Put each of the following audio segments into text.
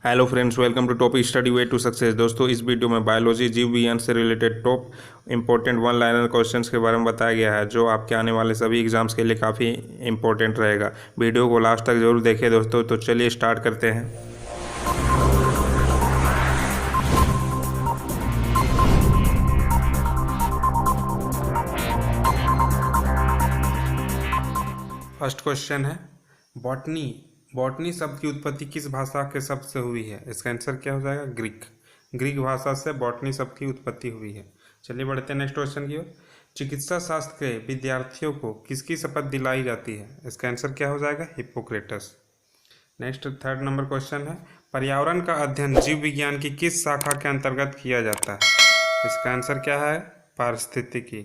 Hello friends, welcome to top study way to success. दोस्तों, इस video में biology जीव विज्ञान से related top important one liner questions के बारे में बताया गया है, जो आपके आने वाले सभी एग्जाम्स के लिए काफ़ी इंपॉर्टेंट रहेगा। वीडियो को लास्ट तक जरूर देखें दोस्तों। तो चलिए स्टार्ट करते हैं। फर्स्ट क्वेश्चन है, बॉटनी बॉटनी शब्द की उत्पत्ति किस भाषा के शब्द से हुई है? इसका आंसर क्या हो जाएगा? ग्रीक भाषा से बॉटनी शब्द की उत्पत्ति हुई है। चलिए बढ़ते हैं नेक्स्ट क्वेश्चन की ओर। चिकित्सा शास्त्र के विद्यार्थियों को किसकी शपथ दिलाई जाती है? इसका आंसर क्या हो जाएगा? Hippocrates. Next third number question है, पर्यावरण का अध्ययन जीव विज्ञान की किस शाखा के अंतर्गत किया जाता है? इसका आंसर क्या है? पारिस्थितिकी।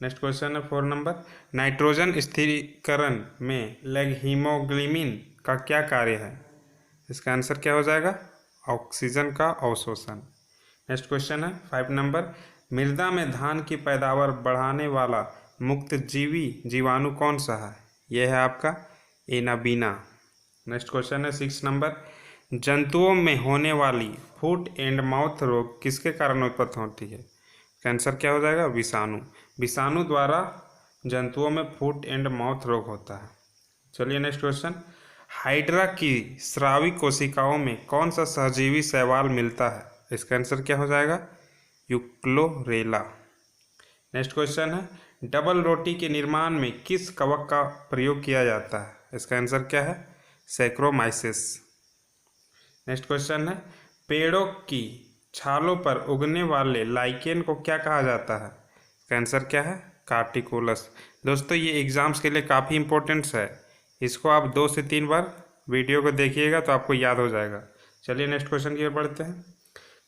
नेक्स्ट क्वेश्चन है 4 नंबर, नाइट्रोजन स्थिरीकरण में हीमोग्लोबिन का क्या कार्य है? इसका आंसर क्या हो जाएगा? ऑक्सीजन का अवशोषण। नेक्स्ट क्वेश्चन है 5 नंबर, मृदा में धान की पैदावार बढ़ाने वाला मुक्त जीवाणु कौन सा है? यह है आपका एनाबीना। नेक्स्ट क्वेश्चन है 6 नंबर, जंतुओं में होने वाली फुट एंड माउथ रोग किसके कारण उत्पन्न होती है? इसका आंसर क्या हो जाएगा? विषाणु द्वारा जंतुओं में फुट एंड माउथ रोग होता है। चलिए नेक्स्ट क्वेश्चन, हाइड्रा की स्रावी कोशिकाओं में कौन सा सहजीवी शैवाल मिलता है? इसका आंसर क्या हो जाएगा? यूक्लोरेला। नेक्स्ट क्वेश्चन है, डबल रोटी के निर्माण में किस कवक का प्रयोग किया जाता है? इसका आंसर क्या है? सैक्रोमाइसिस। नेक्स्ट क्वेश्चन है, पेड़ों की छालों पर उगने वाले लाइकेन को क्या कहा जाता है? इसका आंसर क्या है? कार्टिकुलस। दोस्तों, ये एग्जाम्स के लिए काफ़ी इंपॉर्टेंट है। इसको आप 2 से 3 बार वीडियो को देखिएगा तो आपको याद हो जाएगा। चलिए नेक्स्ट क्वेश्चन की ओर बढ़ते हैं।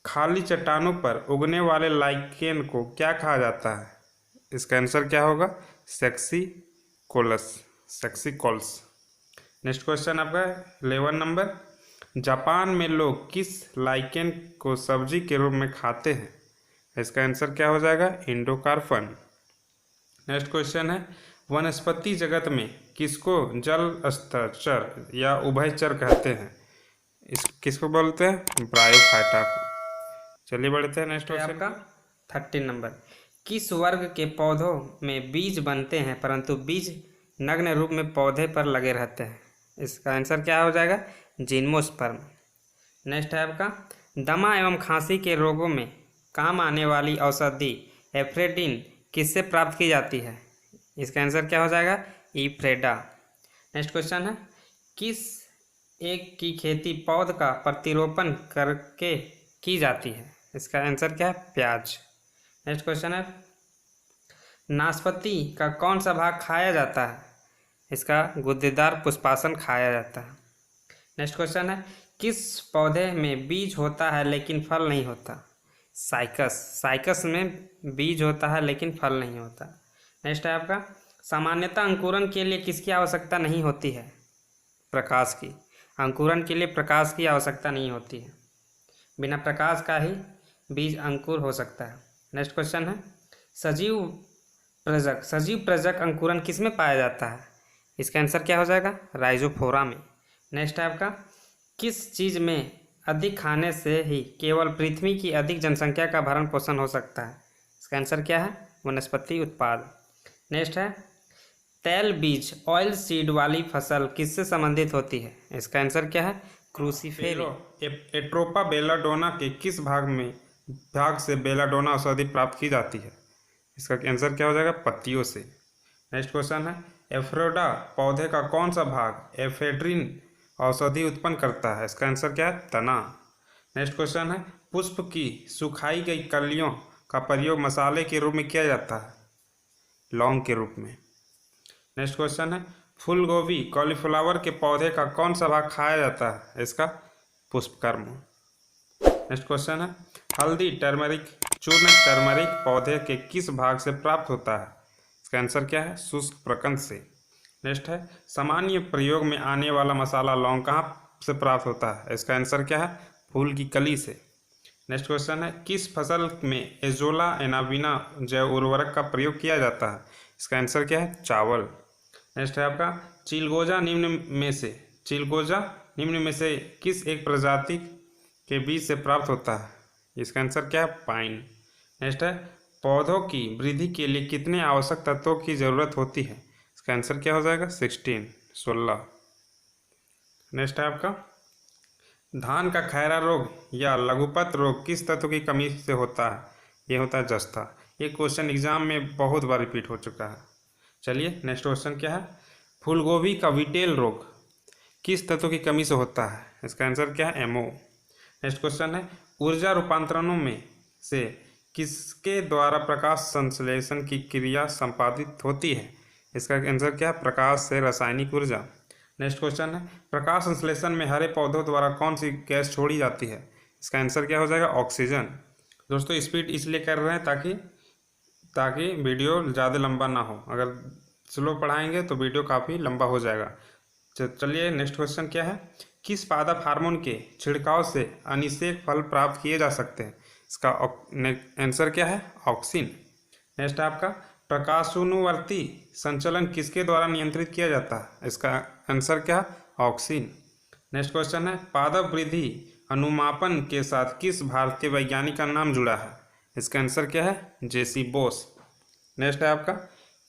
खाली चट्टानों पर उगने वाले लाइकेन को क्या कहा जाता है? इसका आंसर क्या होगा? सेक्सिकोल्स। नेक्स्ट क्वेश्चन आपका 11 नंबर, जापान में लोग किस लाइकेन को सब्जी के रूप में खाते हैं? इसका आंसर क्या हो जाएगा? इंडोकार्पन। नेक्स्ट क्वेश्चन है, वनस्पति जगत में किसको जलचर या उभयचर कहते हैं? किसको बोलते हैं? ब्रायोफाइटा को। चलिए बढ़ते हैं नेक्स्ट क्वेश्चन आपका 13 नंबर, किस वर्ग के पौधों में बीज बनते हैं परंतु बीज नग्न रूप में पौधे पर लगे रहते हैं? इसका आंसर क्या हो जाएगा? जिम्नोस्पर्म। नेक्स्ट है आपका, दमा एवं खांसी के रोगों में काम आने वाली औषधि एफ्रेडिन किससे प्राप्त की जाती है? इसका आंसर क्या हो जाएगा? इफ्रेडा। नेक्स्ट क्वेश्चन है, किस एक की खेती पौध का प्रतिरोपण करके की जाती है? इसका आंसर क्या है? प्याज। नेक्स्ट क्वेश्चन है, नाशपाती का कौन सा भाग खाया जाता है? इसका गुद्देदार पुष्पासन खाया जाता है। नेक्स्ट क्वेश्चन है, किस पौधे में बीज होता है लेकिन फल नहीं होता? साइकस में बीज होता है लेकिन फल नहीं होता। नेक्स्ट है आपका, सामान्यतः अंकुरण के लिए किसकी आवश्यकता नहीं होती है? प्रकाश की। अंकुरण के लिए प्रकाश की आवश्यकता नहीं होती है, बिना प्रकाश का ही बीज अंकुर हो सकता है। नेक्स्ट क्वेश्चन है, सजीव प्रजक अंकुरण किस में पाया जाता है? इसका आंसर क्या हो जाएगा? राइजोफोरा में। नेक्स्ट है आपका, किस चीज़ में अधिक खाने से ही केवल पृथ्वी की अधिक जनसंख्या का भरण पोषण हो सकता है? इसका आंसर क्या है? वनस्पति उत्पाद। नेक्स्ट है, तेल बीज ऑयल सीड वाली फसल किससे संबंधित होती है? इसका आंसर क्या है? क्रूसीफेरी। एट्रोपा बेलाडोना के किस भाग से बेलाडोना औषधि प्राप्त की जाती है? इसका आंसर क्या हो जाएगा? पत्तियों से। नेक्स्ट क्वेश्चन है, एफ्रोडा पौधे का कौन सा भाग एफेड्रिन औषधि उत्पन्न करता है? इसका आंसर क्या है? तना। नेक्स्ट क्वेश्चन है, पुष्प की सुखाई गई कलियों का प्रयोग मसाले के रूप में किया जाता है? लौंग के रूप में। नेक्स्ट क्वेश्चन है, फूल गोभी कॉलीफ्लावर के पौधे का कौन सा भाग खाया जाता है? इसका पुष्पकर्म। नेक्स्ट क्वेश्चन है, हल्दी टर्मरिक पौधे के किस भाग से प्राप्त होता है? इसका आंसर क्या है? शुष्क प्रकंद से। नेक्स्ट है, सामान्य प्रयोग में आने वाला मसाला लौंग कहाँ से प्राप्त होता है? इसका आंसर क्या है? फूल की कली से। नेक्स्ट क्वेश्चन है, किस फसल में एजोला एनाबीना जैव उर्वरक का प्रयोग किया जाता है? इसका आंसर क्या है? चावल। नेक्स्ट है आपका, चिलगोजा निम्न में से चिलगोजा निम्न में से किस एक प्रजाति के बीज से प्राप्त होता है? इसका आंसर क्या है? पाइन। नेक्स्ट है, पौधों की वृद्धि के लिए कितने आवश्यक तत्वों की जरूरत होती है? इसका आंसर क्या हो जाएगा? 16। नेक्स्ट है आपका, धान का खैरा रोग या लघुपत रोग किस तत्व की कमी से होता है? ये होता है जस्ता। ये क्वेश्चन एग्जाम में बहुत बार रिपीट हो चुका है। चलिए नेक्स्ट क्वेश्चन क्या है, फूलगोभी का विटेल रोग किस तत्व की कमी से होता है? इसका आंसर क्या है? एमओ। नेक्स्ट क्वेश्चन है, ऊर्जा रूपांतरणों में से किसके द्वारा प्रकाश संश्लेषण की क्रिया संपादित होती है? इसका आंसर क्या है? प्रकाश से रासायनिक ऊर्जा। नेक्स्ट क्वेश्चन है, प्रकाश संश्लेषण में हरे पौधों द्वारा कौन सी गैस छोड़ी जाती है? इसका आंसर क्या हो जाएगा? ऑक्सीजन। दोस्तों स्पीड इसलिए कर रहे हैं ताकि वीडियो ज़्यादा लंबा ना हो। अगर स्लो पढ़ाएंगे तो वीडियो काफ़ी लंबा हो जाएगा। चलिए नेक्स्ट क्वेश्चन क्या है, किस पादप हार्मोन के छिड़काव से अनिषेक फल प्राप्त किए जा सकते हैं? इसका आंसर क्या है? ऑक्सिन। नेक्स्ट है आपका, प्रकाशानुवर्ती संचलन किसके द्वारा नियंत्रित किया जाता है? इसका आंसर क्या है? ऑक्सिन। नेक्स्ट क्वेश्चन है, पादप वृद्धि अनुमापन के साथ किस भारतीय वैज्ञानिक का नाम जुड़ा है? इसका आंसर क्या है? जेसी बोस। नेक्स्ट है आपका,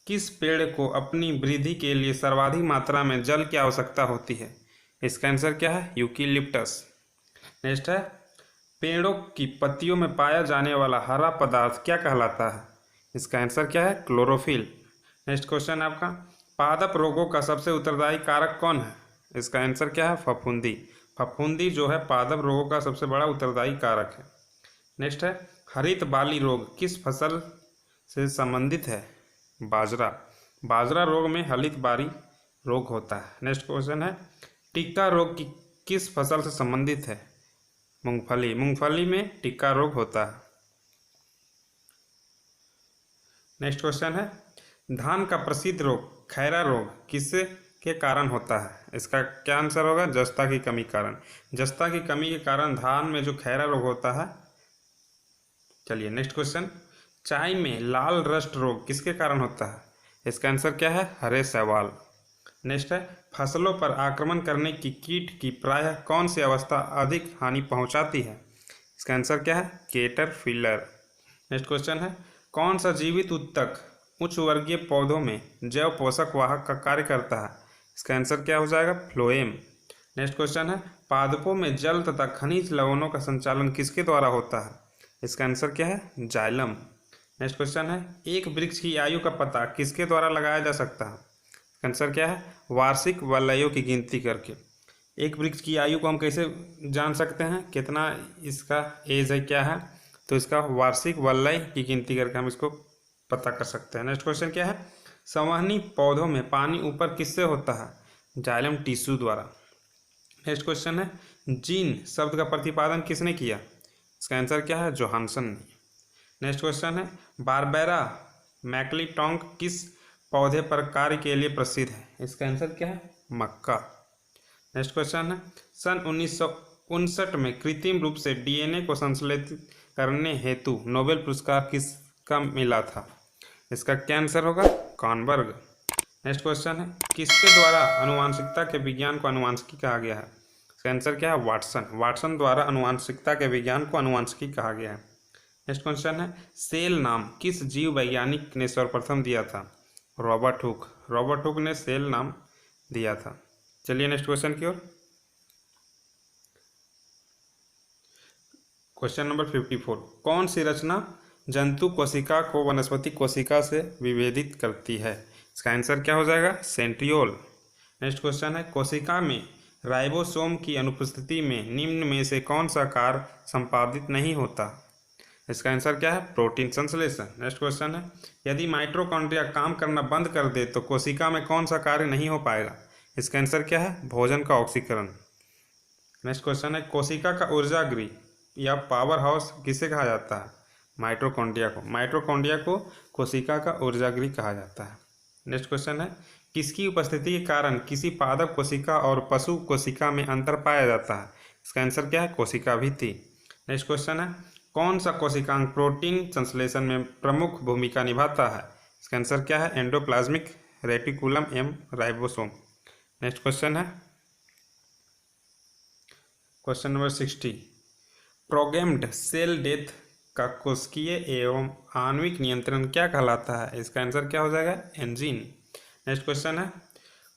किस पेड़ को अपनी वृद्धि के लिए सर्वाधिक मात्रा में जल की आवश्यकता होती है? इसका आंसर क्या है? यूकेलिप्टस। नेक्स्ट है, पेड़ों की पत्तियों में पाया जाने वाला हरा पदार्थ क्या कहलाता है? इसका आंसर क्या है? क्लोरोफिल। नेक्स्ट क्वेश्चन आपका, पादप रोगों का सबसे उत्तरदायी कारक कौन है? इसका आंसर क्या है? फफूंदी। फफूंदी जो है पादप रोगों का सबसे बड़ा उत्तरदायी कारक है। नेक्स्ट है, हरित बाली रोग किस फसल से संबंधित है? बाजरा। बाजरा रोग में हरित बाली रोग होता है। नेक्स्ट क्वेश्चन है, टिक्का रोग किस फसल से संबंधित है? मूंगफली। मूंगफली में टिक्का रोग होता है। नेक्स्ट क्वेश्चन है, धान का प्रसिद्ध रोग खैरा रोग किसके के कारण होता है? इसका क्या आंसर होगा? जस्ता की कमी कारण। जस्ता की कमी के कारण धान में जो खैरा रोग होता है। चलिए नेक्स्ट क्वेश्चन, चाय में लाल रस्ट रोग किसके कारण होता है? इसका आंसर क्या है? हरे शैवाल। नेक्स्ट है, फसलों पर आक्रमण करने की कीट की प्रायः कौन सी अवस्था अधिक हानि पहुंचाती है? इसका आंसर क्या है? कैटरपिलर। नेक्स्ट क्वेश्चन है, कौन सा जीवित ऊतक उच्च वर्गीय पौधों में जैव पोषक वाहक का कार्य करता है? इसका आंसर क्या हो जाएगा? फ्लोएम। नेक्स्ट क्वेश्चन है, पादपों में जल तथा खनिज लवणों का संचालन किसके द्वारा होता है? इसका आंसर क्या है? जाइलम। नेक्स्ट क्वेश्चन है, एक वृक्ष की आयु का पता किसके द्वारा लगाया जा सकता है? आंसर क्या है? वार्षिक वलयों की गिनती करके। एक वृक्ष की आयु को हम कैसे जान सकते हैं, कितना इसका एज है, क्या है? तो इसका वार्षिक वलय की गिनती करके हम इसको पता कर सकते हैं। नेक्स्ट क्वेश्चन क्या है, संवहनी पौधों में पानी ऊपर किससे होता है? जाइलम टिश्यू द्वारा। नेक्स्ट क्वेश्चन है, जीन शब्द का प्रतिपादन किसने किया? इसका आंसर क्या है? जोहानसन ने। नेक्स्ट क्वेश्चन है, बारबेरा मैक्लीटोंग किस पौधे पर कार्य के लिए प्रसिद्ध है? इसका आंसर क्या है? मक्का। नेक्स्ट क्वेश्चन है, सन 1959 में कृत्रिम रूप से डीएनए को संश्लेषित करने हेतु नोबेल पुरस्कार किसका मिला था? इसका क्या आंसर होगा? कॉनबर्ग। नेक्स्ट क्वेश्चन है, किसके द्वारा आनुवंशिकता के विज्ञान को आनुवंशिकी कहा गया है? इसका आंसर क्या है? वाटसन। वाटसन द्वारा आनुवंशिकता के विज्ञान को आनुवंशिकी कहा गया है। नेक्स्ट क्वेश्चन है, सेल नाम किस जीव वैज्ञानिक ने सर्वप्रथम दिया था? Robert Hooke. रॉबर्ट हुक ने सेल नाम दिया था। चलिए नेक्स्ट क्वेश्चन की ओर। क्वेश्चन नंबर 54, कौन सी रचना जंतु कोशिका को वनस्पति कोशिका से विभेदित करती है? इसका आंसर क्या हो जाएगा? सेंट्रियोल। नेक्स्ट क्वेश्चन है, कोशिका में राइबोसोम की अनुपस्थिति में निम्न में से कौन सा कार्य संपादित नहीं होता? इसका आंसर क्या है? प्रोटीन संश्लेषण। नेक्स्ट क्वेश्चन है, यदि माइटोकॉन्ड्रिया काम करना बंद कर दे तो कोशिका में कौन सा कार्य नहीं हो पाएगा? इसका आंसर क्या है? भोजन का ऑक्सीकरण। नेक्स्ट क्वेश्चन है, कोशिका का ऊर्जा गृह या पावर हाउस किसे कहा जाता है? माइटोकॉन्ड्रिया को। माइटोकॉन्ड्रिया को कोशिका का ऊर्जा गृह कहा जाता है। नेक्स्ट क्वेश्चन है, किसकी उपस्थिति के कारण किसी पादप कोशिका और पशु कोशिका में अंतर पाया जाता है? इसका आंसर क्या है? कोशिका भित्ति। नेक्स्ट क्वेश्चन है, कौन सा कोशिकांग प्रोटीन संश्लेषण में प्रमुख भूमिका निभाता है? इसका आंसर क्या है? एंडोप्लाज्मिक रेटिकुलम एवं राइबोसोम। नेक्स्ट क्वेश्चन है, क्वेश्चन नंबर 60, प्रोगैम्ड सेल डेथ का कोशिकीय एवं आणविक नियंत्रण क्या कहलाता है? इसका आंसर क्या हो जाएगा? एंजीन। नेक्स्ट क्वेश्चन है,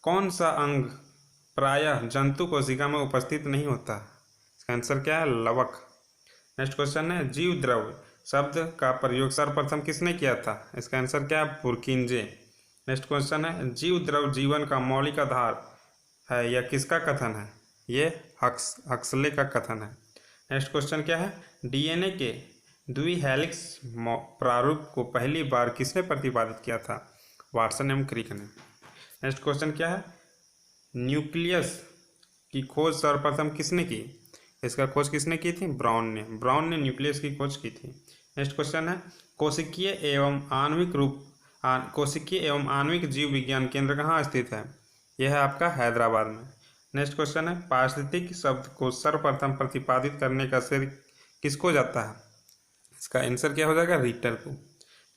कौन सा अंग प्रायः जंतु कोशिका में उपस्थित नहीं होता? इसका आंसर क्या है? लवक। नेक्स्ट क्वेश्चन है, जीव द्रव शब्द का प्रयोग सर्वप्रथम किसने किया था? इसका आंसर क्या है? पुरकिंजे। नेक्स्ट क्वेश्चन है, जीव द्रव जीवन का मौलिक आधार है, यह किसका कथन है? ये हक्सले का कथन है। नेक्स्ट क्वेश्चन क्या है, डीएनए के द्विहेलिक्स प्रारूप को पहली बार किसने प्रतिपादित किया था? वाटसन एवं क्रिक ने। नेक्स्ट क्वेश्चन क्या है, न्यूक्लियस की खोज सर्वप्रथम किसने की? इसका खोज किसने की थी? ब्राउन ने। ब्राउन ने न्यूक्लियस की खोज की थी। नेक्स्ट क्वेश्चन है, कोशिकीय एवं आणविक जीव विज्ञान केंद्र कहाँ स्थित है? यह है आपका हैदराबाद में। नेक्स्ट क्वेश्चन है, पारिस्थितिक शब्द को सर्वप्रथम प्रतिपादित करने का श्रेय किसको जाता है? इसका आंसर क्या हो जाएगा? रिटर को।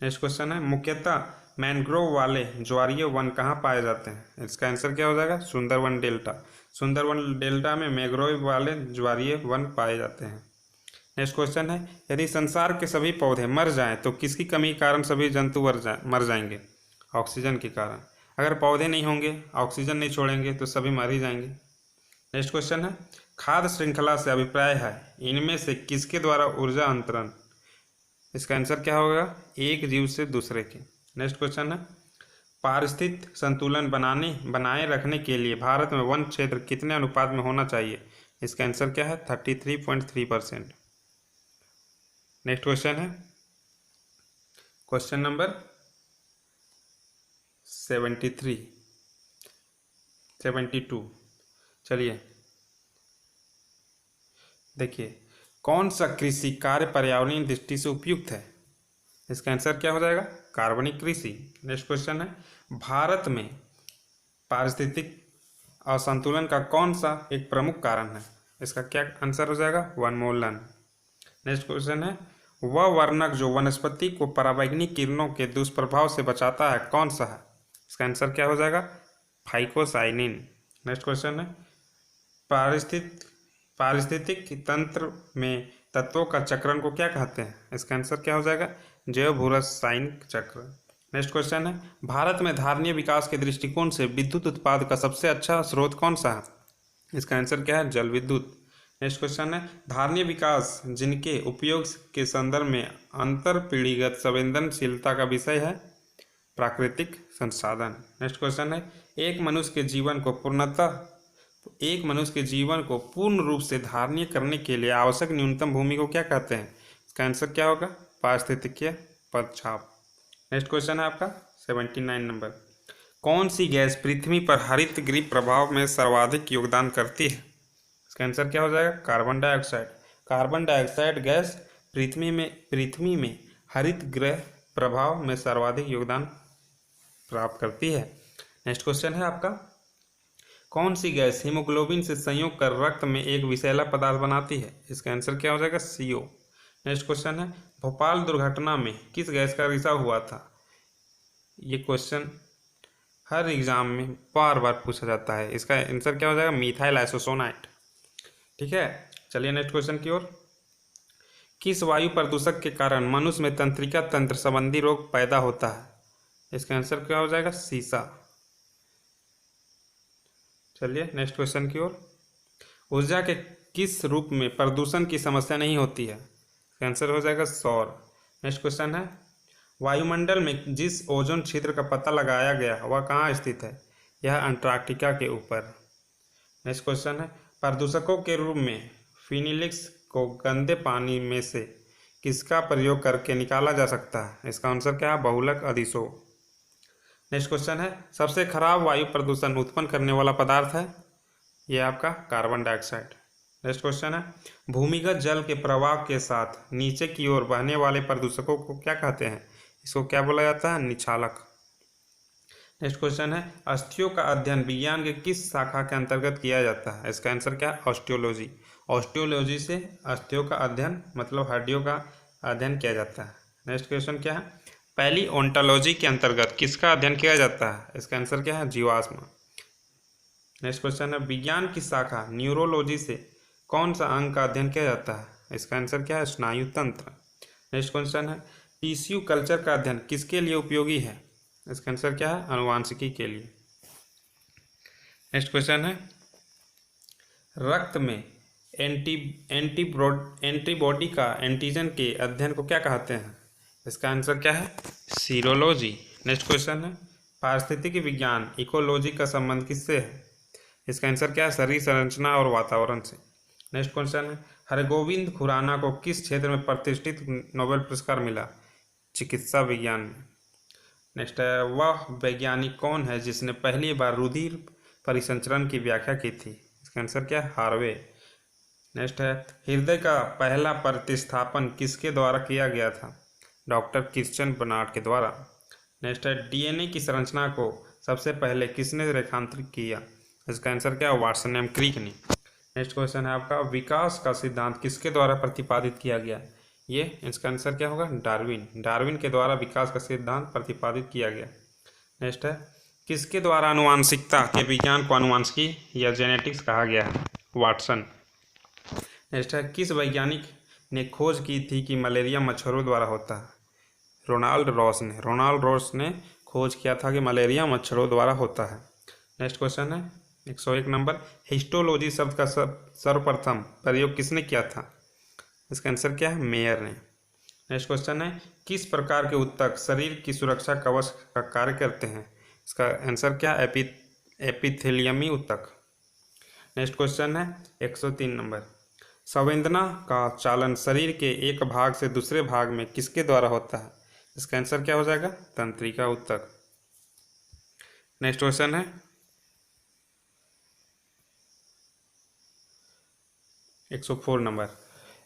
नेक्स्ट क्वेश्चन है, मुख्यतः मैनग्रोव वाले ज्वारीय वन कहाँ पाए जाते हैं? इसका आंसर क्या हो जाएगा? सुंदरवन डेल्टा। सुंदरवन डेल्टा में मैंग्रोव वाले ज्वारीय वन पाए जाते हैं। नेक्स्ट क्वेश्चन है, यदि संसार के सभी पौधे मर जाएं तो किसकी कमी के कारण सभी जंतु मर जाएंगे? ऑक्सीजन के कारण। अगर पौधे नहीं होंगे, ऑक्सीजन नहीं छोड़ेंगे तो सभी मर ही जाएंगे। नेक्स्ट क्वेश्चन है, खाद्य श्रृंखला से अभिप्राय है इनमें से किसके द्वारा ऊर्जा अंतरण? इसका आंसर क्या होगा? एक जीव से दूसरे के। नेक्स्ट क्वेश्चन है, पारिस्थितिक संतुलन बनाए रखने के लिए भारत में वन क्षेत्र कितने अनुपात में होना चाहिए? इसका आंसर क्या है? 33.3%। नेक्स्ट क्वेश्चन है क्वेश्चन नंबर 72। चलिए देखिए, कौन सा कृषि कार्य पर्यावरणीय दृष्टि से उपयुक्त है? इसका आंसर क्या हो जाएगा? कार्बनिक कृषि। नेक्स्ट क्वेश्चन है, भारत में पारिस्थितिक असंतुलन का कौन सा एक प्रमुख कारण है? इसका क्या आंसर हो जाएगा? वनोन्मूलन। नेक्स्ट क्वेश्चन है, वह वर्णक जो वनस्पति को पराबैंगनी किरणों के दुष्प्रभाव से बचाता है कौन सा है? इसका आंसर क्या हो जाएगा? फाइकोसाइनिन। नेक्स्ट क्वेश्चन है, पारिस्थितिक तंत्र में तत्वों का चक्रण को क्या कहते हैं? इसका आंसर क्या हो जाएगा? जैव भूरासायनिक चक्र। नेक्स्ट क्वेश्चन है, भारत में धारणीय विकास के दृष्टिकोण से विद्युत उत्पाद का सबसे अच्छा स्रोत कौन सा है? इसका आंसर क्या है? जल विद्युत। नेक्स्ट क्वेश्चन है, धारणीय विकास जिनके उपयोग के संदर्भ में अंतर पीढ़ीगत संवेदनशीलता का विषय है? प्राकृतिक संसाधन। नेक्स्ट क्वेश्चन है, एक मनुष्य के जीवन को पूर्ण रूप से धारणीय करने के लिए आवश्यक न्यूनतम भूमि को क्या कहते हैं? इसका आंसर क्या होगा? पारिस्थितिकीय पदछाप। नेक्स्ट क्वेश्चन है आपका 79 नंबर, कौन सी गैस पृथ्वी पर हरित गृह प्रभाव में सर्वाधिक योगदान करती है? इसका आंसर क्या हो जाएगा? Carbon dioxide. Carbon dioxide gas पृथ्वी में हरित गृह प्रभाव में सर्वाधिक योगदान प्राप्त करती है। नेक्स्ट क्वेश्चन है आपका, कौन सी गैस हीमोग्लोबिन से संयोग कर रक्त में एक विषैला पदार्थ बनाती है? इसका आंसर क्या हो जाएगा? CO। नेक्स्ट क्वेश्चन है, भोपाल दुर्घटना में किस गैस का रिसाव हुआ था? ये क्वेश्चन हर एग्जाम में बार बार पूछा जाता है। इसका आंसर क्या हो जाएगा? मीथाइल आइसोसोनाइट। ठीक है, चलिए नेक्स्ट क्वेश्चन की ओर। किस वायु प्रदूषक के कारण मनुष्य में तंत्रिका तंत्र संबंधी रोग पैदा होता है? इसका आंसर क्या हो जाएगा? सीसा। चलिए नेक्स्ट क्वेश्चन की ओर। ऊर्जा के किस रूप में प्रदूषण की समस्या नहीं होती है? इसका आंसर हो जाएगा सौर। नेक्स्ट क्वेश्चन है, वायुमंडल में जिस ओजोन छिद्र का पता लगाया गया वह कहाँ स्थित है? यह अंटार्कटिका के ऊपर। नेक्स्ट क्वेश्चन है, प्रदूषकों के रूप में फिनिलिक्स को गंदे पानी में से किसका प्रयोग करके निकाला जा सकता है? इसका आंसर क्या है? बहुलक अधिशोष। नेक्स्ट क्वेश्चन है, सबसे खराब वायु प्रदूषण उत्पन्न करने वाला पदार्थ है? यह आपका कार्बन डाइऑक्साइड। नेक्स्ट क्वेश्चन है, भूमिगत जल के प्रवाह के साथ नीचे की ओर बहने वाले प्रदूषकों को क्या कहते हैं? इसको क्या बोला जाता है? निक्षालक। नेक्स्ट क्वेश्चन है, अस्थियों का अध्ययन विज्ञान के किस शाखा के अंतर्गत किया जाता है? इसका आंसर क्या है? ऑस्टियोलॉजी। ऑस्टियोलॉजी से अस्थियों का अध्ययन मतलब हड्डियों का अध्ययन किया जाता है। नेक्स्ट क्वेश्चन क्या है, पैलिओन्टोलॉजी के अंतर्गत किसका अध्ययन किया जाता है? इसका आंसर क्या है? जीवाश्म। नेक्स्ट क्वेश्चन है, विज्ञान की शाखा न्यूरोलॉजी से कौन सा अंग का अध्ययन किया जाता है? इसका आंसर क्या है? स्नायु तंत्र। नेक्स्ट क्वेश्चन है, टिश्यू कल्चर का अध्ययन किसके लिए उपयोगी है? इसका आंसर क्या है? आनुवांशिकी के लिए। नेक्स्ट क्वेश्चन है, रक्त में एंटीबॉडी का एंटीजन के अध्ययन को क्या कहते हैं? इसका आंसर क्या है? सीरोलॉजी। नेक्स्ट क्वेश्चन है, पारिस्थितिकी विज्ञान इकोलॉजी का संबंध किससे है? इसका आंसर क्या है? शरीर संरचना और वातावरण से। नेक्स्ट क्वेश्चन है, हरगोविंद खुराना को किस क्षेत्र में प्रतिष्ठित नोबेल पुरस्कार मिला? चिकित्सा विज्ञान में। नेक्स्ट है, वह वैज्ञानिक कौन है जिसने पहली बार रुधिर परिसंचरण की व्याख्या की थी? इसका आंसर क्या है? हार्वे। नेक्स्ट है, हृदय का पहला प्रतिस्थापन किसके द्वारा किया गया था? डॉक्टर क्रिश्चियन बर्नार्ड के द्वारा। नेक्स्ट है, डीएनए की संरचना को सबसे पहले किसने रेखांकित किया? इसका आंसर क्या है? वाटसन एम क्रिक ने। नेक्स्ट क्वेश्चन है आपका, विकास का सिद्धांत किसके द्वारा प्रतिपादित किया गया? ये इसका आंसर क्या होगा? डार्विन। डार्विन के द्वारा विकास का सिद्धांत प्रतिपादित किया गया। नेक्स्ट है, किसके द्वारा आनुवांशिकता के विज्ञान को आनुवांशिकी या जेनेटिक्स कहा गया है? वाटसन। नेक्स्ट है, किस वैज्ञानिक ने खोज की थी कि मलेरिया मच्छरों द्वारा होता है? रोनाल्ड रॉस ने। रोनाल्ड रॉस ने खोज किया था कि मलेरिया मच्छरों द्वारा होता है। नेक्स्ट क्वेश्चन है 101 नंबर, हिस्टोलॉजी शब्द का सर्वप्रथम प्रयोग किसने किया था? इसका आंसर क्या है? मेयर ने। नेक्स्ट क्वेश्चन है, किस प्रकार के ऊतक शरीर की सुरक्षा कवच का कार्य करते हैं? इसका आंसर क्या है? एपिथेलियमी ऊतक। नेक्स्ट क्वेश्चन है 103 नंबर, संवेदना का चालन शरीर के एक भाग से दूसरे भाग में किसके द्वारा होता है? इसका आंसर क्या हो जाएगा? तंत्रिका ऊतक। नेक्स्ट क्वेश्चन है 104 नंबर,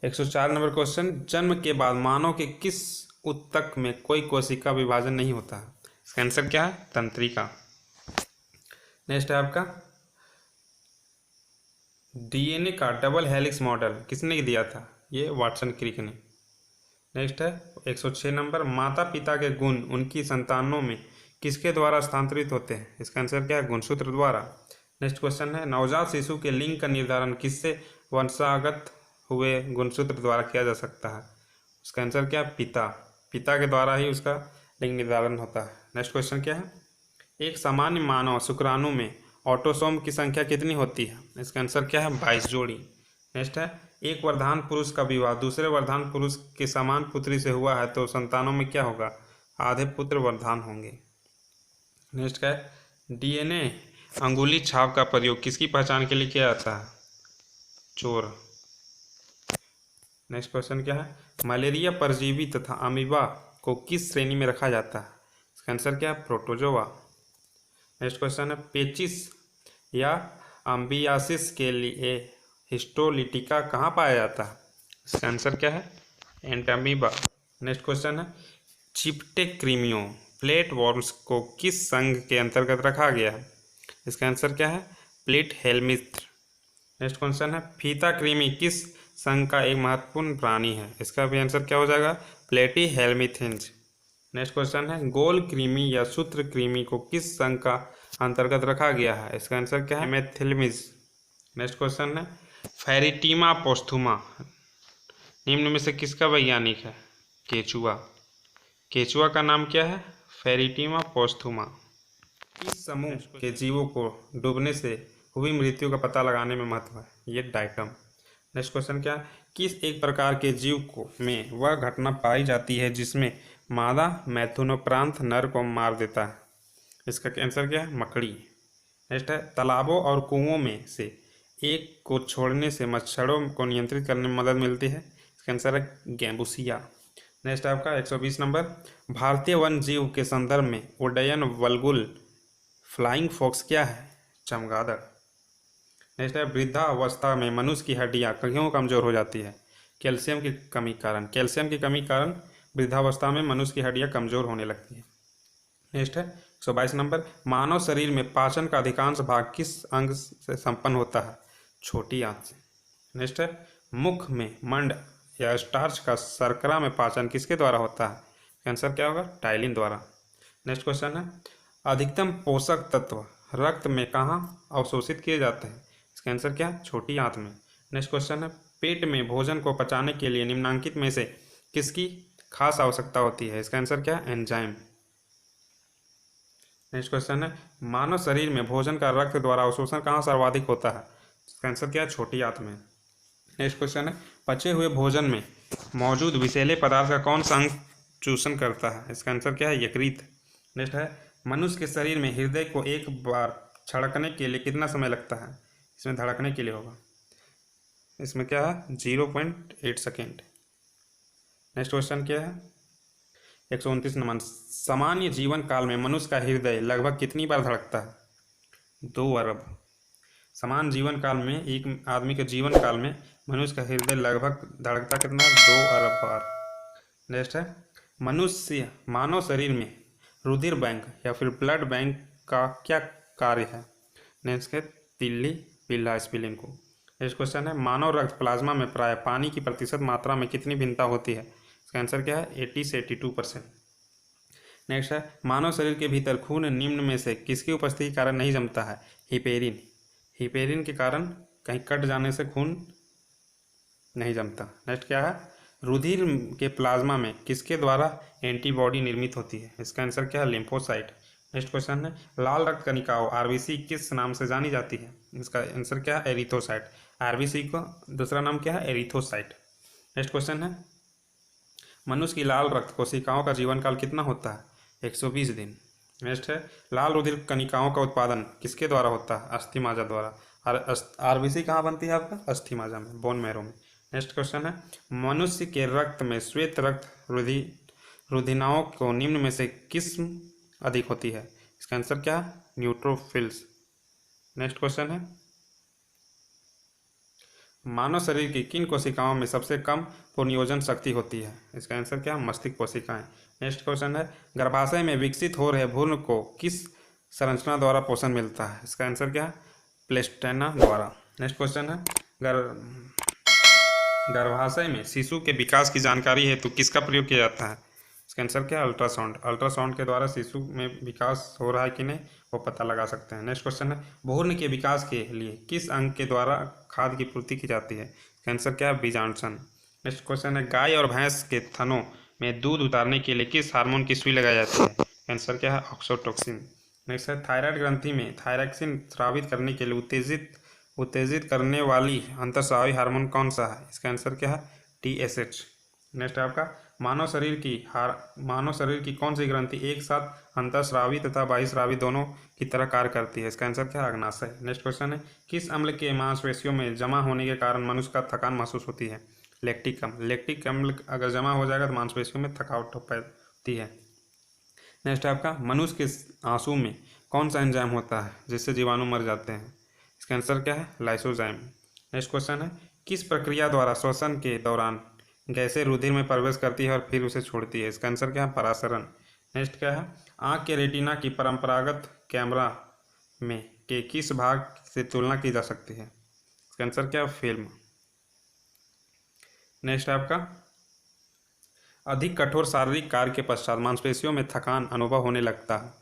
104 नंबर क्वेश्चन, जन्म के बाद मानव के किस ऊतक में कोई कोशिका विभाजन नहीं होता है? इसका आंसर क्या है? तंत्रिका। नेक्स्ट है आपका, डीएनए का डबल हेलिक्स मॉडल किसने दिया था? ये वाटसन क्रिक ने। नेक्स्ट है 106 नंबर, माता पिता के गुण उनकी संतानों में किसके द्वारा स्थानांतरित होते हैं? इसका आंसर क्या है? गुणसूत्र द्वारा। नेक्स्ट क्वेश्चन है, नवजात शिशु के लिंग का निर्धारण किससे वंशागत हुए गुणसूत्र द्वारा किया जा सकता है? उसका आंसर क्या है? पिता के द्वारा ही उसका लिंग निर्धारण होता है। नेक्स्ट क्वेश्चन क्या है, एक सामान्य मानव शुक्राणु में ऑटोसोम की संख्या कितनी होती है? इसका आंसर क्या है? 22 जोड़ी। नेक्स्ट है, एक वरदान पुरुष का विवाह दूसरे वरदान पुरुष के समान पुत्री से हुआ है तो संतानों में क्या होगा? आधे पुत्र वरदान होंगे। नेक्स्ट है, डीएनए अंगुली छाप का प्रयोग किसकी पहचान के लिए किया जाता है? चोर। नेक्स्ट क्वेश्चन क्या है, मलेरिया परजीवी तथा अमीबा को किस श्रेणी में रखा जाता है? इसका आंसर क्या है? प्रोटोजोआ। नेक्स्ट क्वेश्चन है, पेचिस या अम्बियासिस के लिए हिस्टोलिटिका कहाँ पाया जाता है? इसका आंसर क्या है? एंटामीबा। नेक्स्ट क्वेश्चन है, चिप्टेक्रीमियो प्लेट वॉर्म्स को किस संघ के अंतर्गत रखा गया है? इसका आंसर क्या है? प्लेट हेलमिन्थ। नेक्स्ट क्वेश्चन है, फीता कृमि किस संघ का एक महत्वपूर्ण प्राणी है? इसका भी आंसर क्या हो जाएगा? प्लेटी हेलमिथेंज। नेक्स्ट क्वेश्चन है, गोल कृमि या सूत्र कृमि को किस संघ का अंतर्गत रखा गया है? इसका आंसर क्या है? मेथिलमिज। नेक्स्ट क्वेश्चन है, फेरिटीमा पोस्थुमा निम्न में से किसका वैज्ञानिक है? केचुआ। केचुआ का नाम क्या है? फेरिटीमा पोस्थुमा। इस समूह के जीवों को डूबने से हुई मृत्यु का पता लगाने में महत्व है? ये डाइटम। नेक्स्ट क्वेश्चन क्या है, किस एक प्रकार के जीव को में वह घटना पाई जाती है जिसमें मादा मैथुनोपरांत नर को मार देता है? इसका आंसर क्या है? मकड़ी। नेक्स्ट है, तालाबों और कुओं में से एक को छोड़ने से मच्छरों को नियंत्रित करने में मदद मिलती है? इसका आंसर है गैम्बुसिया। नेक्स्ट आपका 120 नंबर, भारतीय वन जीव के संदर्भ में उड्डयन वल्गुल फ्लाइंग फॉक्स क्या है? चमगादड़। नेक्स्ट है, वृद्धावस्था में मनुष्य की हड्डियां क्यों कमजोर हो जाती है? कैल्शियम की कमी कारण। कैल्शियम की कमी कारण वृद्धावस्था में मनुष्य की हड्डियां कमजोर होने लगती है। नेक्स्ट है 122 नंबर, मानव शरीर में पाचन का अधिकांश भाग किस अंग से संपन्न होता है? छोटी आंत से। नेक्स्ट है, मुख में मंड या स्टार्च का शर्करा में पाचन किसके द्वारा होता है? आंसर क्या होगा? टाइलिन द्वारा। नेक्स्ट क्वेश्चन है, अधिकतम पोषक तत्व रक्त में कहाँ अवशोषित किए जाते हैं? इसका आंसर क्या है? छोटी आंत में। नेक्स्ट क्वेश्चन है, पेट में भोजन को पचाने के लिए निम्नलिखित में से किसकी खास आवश्यकता होती है? इसका आंसर क्या है? एंजाइम। नेक्स्ट क्वेश्चन है, मानव शरीर में भोजन का रक्त द्वारा अवशोषण कहाँ सर्वाधिक होता है? इसका आंसर क्या है? छोटी आंत में। नेक्स्ट क्वेश्चन है, पचे हुए भोजन में मौजूद विषैले पदार्थ का कौन सा अंग चूषण करता है? इसका आंसर क्या है? यकृत। नेक्स्ट है, मनुष्य के शरीर में हृदय को एक बार धड़कने के लिए कितना समय लगता है? इसमें धड़कने के लिए होगा, इसमें क्या है? 0.8 सेकेंड। नेक्स्ट क्वेश्चन क्या है? 129 नंबर, सामान्य जीवन काल में मनुष्य का हृदय लगभग कितनी बार धड़कता है? 2 अरब। समान जीवन काल में एक आदमी के जीवन काल में मनुष्य का हृदय लगभग धड़कता कितना? 2 अरब बार। नेक्स्ट है, मनुष्य मानव शरीर में रुधिर बैंक या फिर ब्लड बैंक का क्या कार्य है? नेक्स्ट है, तिल्ली पिल्ला स्पिलिंग को। नेक्स्ट क्वेश्चन है, मानव रक्त प्लाज्मा में प्राय पानी की प्रतिशत मात्रा में कितनी भिन्नता होती है? इसका आंसर क्या है? 80 से 82%। नेक्स्ट है, मानव शरीर के भीतर खून निम्न में से किसकी उपस्थिति के कारण नहीं जमता है? हिपेरिन। हिपेरिन के कारण कहीं कट जाने से खून नहीं जमता। नेक्स्ट क्या है, रुधिर के प्लाज्मा में किसके द्वारा एंटीबॉडी निर्मित होती है? इसका आंसर क्या है? लिम्फोसाइट। नेक्स्ट क्वेश्चन है, लाल रक्त कणिकाओं आरबीसी किस नाम से जानी जाती है? इसका आंसर क्या है? एरिथ्रोसाइट। आरबीसी को दूसरा नाम क्या है? एरिथ्रोसाइट। नेक्स्ट क्वेश्चन है, मनुष्य की लाल रक्त कोशिकाओं का जीवन काल कितना होता है? 120 दिन। नेक्स्ट है, लाल रुधिर कणिकाओं का उत्पादन किसके द्वारा होता है? अस्थि मज्जा द्वारा। और आरबीसी कहाँ बनती है आपका? अस्थि मज्जा में, बोन मैरो में। नेक्स्ट क्वेश्चन है, मनुष्य के रक्त में श्वेत रक्त रुधिनाओं को निम्न में से किस्म अधिक होती है? इसका आंसर क्या है? न्यूट्रोफिल्स। नेक्स्ट क्वेश्चन है, मानव शरीर की किन कोशिकाओं में सबसे कम पुनर्योजन शक्ति होती है? इसका आंसर क्या है? मस्तिष्क कोशिकाएं। नेक्स्ट क्वेश्चन है, गर्भाशय में विकसित हो रहे भ्रूण को किस संरचना द्वारा पोषण मिलता है? इसका आंसर क्या है? प्लेस्टेना द्वारा। नेक्स्ट क्वेश्चन है, गर्भाशय में शिशु के विकास की जानकारी हेतु किसका प्रयोग किया जाता है? इसका आंसर क्या है? अल्ट्रासाउंड। अल्ट्रासाउंड के द्वारा शिशु में विकास हो रहा है कि नहीं वो पता लगा सकते हैं। नेक्स्ट क्वेश्चन है, भ्रूण के विकास के लिए किस अंग के द्वारा खाद्य की पूर्ति की जाती है? इसका आंसर क्या है? बीजांडसन। नेक्स्ट क्वेश्चन है, गाय और भैंस के थनों में दूध उतारने के लिए किस हार्मोन की सुई लगाई जाती है? आंसर क्या है? ऑक्सीटोसिन। नेक्स्ट है, थायराइड ग्रंथि में थायरॉक्सिन स्रावित करने के लिए उत्तेजित करने वाली अंतःस्रावी हार्मोन कौन सा है? इसका आंसर क्या है? TSH। नेक्स्ट है आपका, मानव शरीर की कौन सी ग्रंथि एक साथ अंतःस्रावी तथा बाह्यस्रावी दोनों की तरह कार्य करती है? इसका आंसर क्या है? अग्नाशय। नेक्स्ट क्वेश्चन है, किस अम्ल के मांसपेशियों में जमा होने के कारण मनुष्य का थकान महसूस होती है? लैक्टिक अम्ल। लैक्टिक अम्ल अगर जमा हो जाएगा तो मांसपेशियों में थकावट होती है। नेक्स्ट है आपका, मनुष्य के आंसू में कौन सा एंजाइम होता है जिससे जीवाणु मर जाते हैं? इसका आंसर क्या है? लाइसोजाइम। नेक्स्ट क्वेश्चन है, किस प्रक्रिया द्वारा श्वसन के दौरान गैसें रुधिर में प्रवेश करती है और फिर उसे छोड़ती है? इसका आंसर क्या है? परासरण। नेक्स्ट क्या है, आँख के रेटिना की परंपरागत कैमरा में के किस भाग से तुलना की जा सकती है? इसका आंसर क्या है? फिल्म। नेक्स्ट है आपका, अधिक कठोर शारीरिक कार्य के पश्चात मांसपेशियों में थकान अनुभव होने लगता है,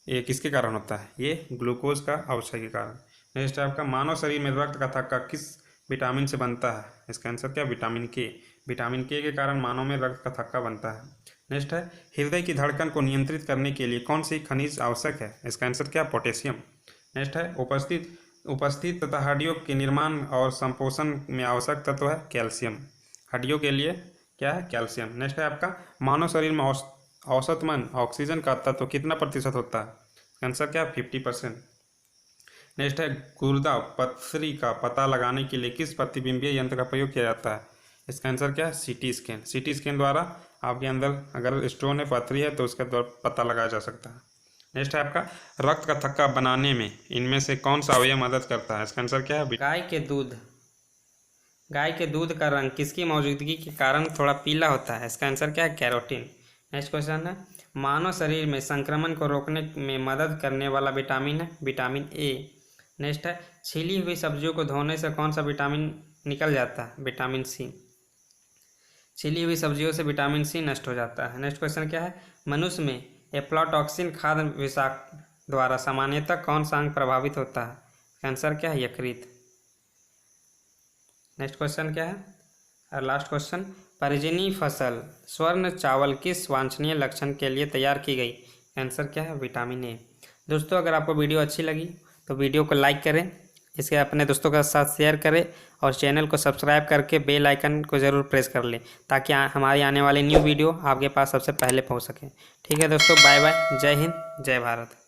ये किसके कारण होता है? ये ग्लूकोज का अवक्षय के कारण। नेक्स्ट है आपका, मानव शरीर में रक्त का थक्का किस विटामिन से बनता है? इसका आंसर क्या? विटामिन के। विटामिन के कारण मानव में रक्त का थक्का बनता है। नेक्स्ट है, हृदय की धड़कन को नियंत्रित करने के लिए कौन सी खनिज आवश्यक है? इसका आंसर क्या? पोटेशियम। नेक्स्ट है, उपस्थित तथा हड्डियों के निर्माण और संपोषण में आवश्यक तत्व है कैल्शियम। हड्डियों के लिए क्या है? कैल्शियम। नेक्स्ट है आपका, मानव शरीर में औसतन ऑक्सीजन का तत्व कितना प्रतिशत होता है? आंसर क्या? 50%। नेक्स्ट है, गुर्दा पथरी का पता लगाने के लिए किस प्रतिबिंबीय यंत्र का प्रयोग किया जाता है? इसका आंसर क्या है? CT scan. CT स्कैन द्वारा आपके अंदर अगर स्टोन है, पथरी है तो उसका द्वारा पता लगाया जा सकता है। नेक्स्ट है आपका, रक्त का थक्का बनाने में इनमें से कौन सा अवयव मदद करता है? इसका आंसर क्या है? गाय के दूध का रंग किसकी मौजूदगी के कारण थोड़ा पीला होता है? इसका आंसर क्या है? कैरोटीन। नेक्स्ट क्वेश्चन है, मानव शरीर में संक्रमण को रोकने में मदद करने वाला विटामिन है विटामिन ए। नेक्स्ट है, छीली हुई सब्जियों को धोने से कौन सा विटामिन निकल जाता है? Vitamin C. छीली हुई सब्जियों से विटामिन सी नष्ट हो जाता है। नेक्स्ट क्वेश्चन क्या है, मनुष्य में एफ्लाटॉक्सिन खाद्य विषाक्त द्वारा सामान्यतः कौन सा अंग प्रभावित होता है? आंसर क्या है? यकृत। नेक्स्ट क्वेश्चन क्या है और लास्ट क्वेश्चन, परिजनी फसल स्वर्ण चावल किस वांछनीय लक्षण के लिए तैयार की गई? आंसर क्या है? Vitamin A. दोस्तों अगर आपको वीडियो अच्छी लगी तो वीडियो को लाइक करें, इसके अपने दोस्तों के साथ शेयर करें और चैनल को सब्सक्राइब करके बेल आइकन को ज़रूर प्रेस कर लें ताकि हमारी आने वाली न्यू वीडियो आपके पास सबसे पहले पहुंच सके। ठीक है दोस्तों, बाय बाय, जय हिंद, जय भारत।